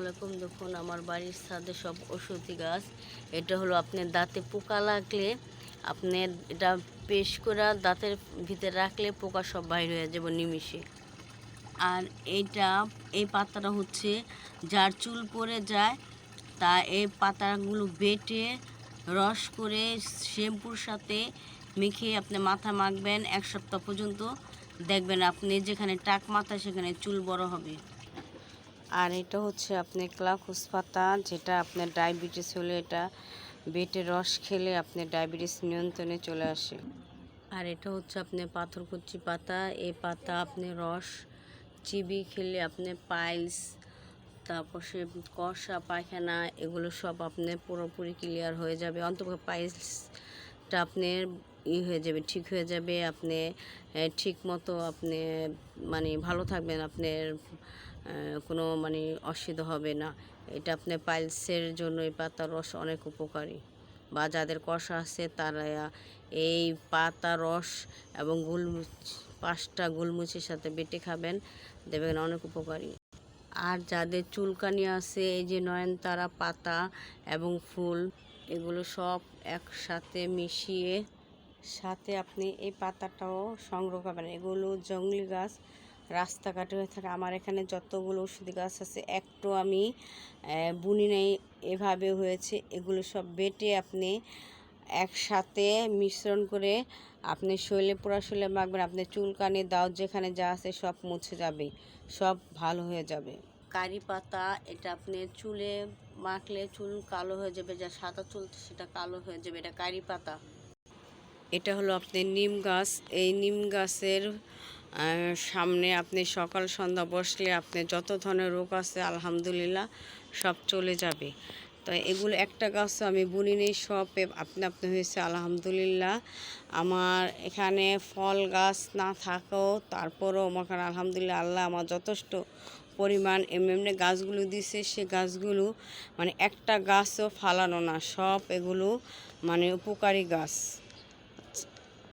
আলাইকুম। দেখুন আমার বাড়ির ছাদে সব ওষুধি গাছ। এটা হলো আপনার দাঁতে পোকা লাগলে আপনার এটা পেস্ট করে দাঁতের ভিতরে রাখলে পোকা সব বাইর হয়ে যাবে নিমিষে। আর এই পাতাটা হচ্ছে যার চুল পড়ে যায় তা এই পাতাগুলো বেটে রস করে শ্যাম্পুর সাথে মেখে আপনি মাথা মাখবেন 1 সপ্তাহ পর্যন্ত। দেখবেন আপনি যেখানে টাক মাথা সেখানে চুল বড় হবে। আর এটা হচ্ছে আপনি ক্লাকুস পাতা, যেটা আপনার ডায়াবেটিস হলে এটা বেটে রস খেলে আপনার ডায়াবেটিস নিয়ন্ত্রণে চলে আসে। আর এটা হচ্ছে আপনি পাথরকুচি পাতা। এই পাতা আপনি রস চিবি খেলে আপনি পাইলস, তারপর সে কষা পায়খানা এগুলো সব আপনার পুরোপুরি ক্লিয়ার হয়ে যাবে। অন্তত পাইলসটা আপনার হয়ে যাবে, ঠিক হয়ে যাবে। আপনি ঠিক মতো আপনি মানে ভালো থাকবেন, আপনার কোনো মানে অসুবিধা হবে না। এটা আপনার পাইলসের জন্য এই পাতার রস অনেক উপকারী। বা যাদের কষা আছে তারা এই পাতা রস এবং 5টা গোলমরিচের সাথে বেটে খাবেন, দেখবেন অনেক উপকারী। আর যাদের চুলকানি আছে, এই যে নয়নতারা পাতা এবং ফুল এগুলো সব একসাথে মিশিয়ে সাথে আপনি এই পাতাটাও সংগ্রহ করবেন। এগুলো জংলি গাছ, রাস্তাঘাটে হয়ে থাকে। আমার এখানে যতগুলো ওষুধি গাছ আছে একটু আমি বুনি নেই, এভাবে হয়েছে। এগুলো সব বেটে আপনি একসাথে মিশ্রণ করে আপনি শরীরে পুরা শরীরে মাখবেন। আপনি চুলকানি দাউদ যেখানে যা আছে সব মুছে যাবে, সব ভালো হয়ে যাবে। কারি পাতা, এটা আপনি চুলে মাখলে চুল কালো হয়ে যাবে, যা সাদা চুল সেটা কালো হয়ে যাবে। এটা কারি পাতা। এটা হলো আপনি নিম গাছ। এই নিম গাছের সামনে আপনি সকাল সন্ধ্যা বসলে আপনি যত ধরনের রোগ আছে আলহামদুলিল্লাহ সব চলে যাবে। তো এগুলো একটা গাছ আমি বুনি নেই, সব আপনি হয়েছে আলহামদুলিল্লাহ। আমার এখানে ফল গাছ না থাকেও তারপরেও আমার আলহামদুলিল্লাহ আল্লাহ আমার যথেষ্ট পরিমাণ এমনি গাছগুলো দিছে। সে গাছগুলো মানে একটা গাছও ফালানো না, সব এগুলো মানে উপকারী গাছ।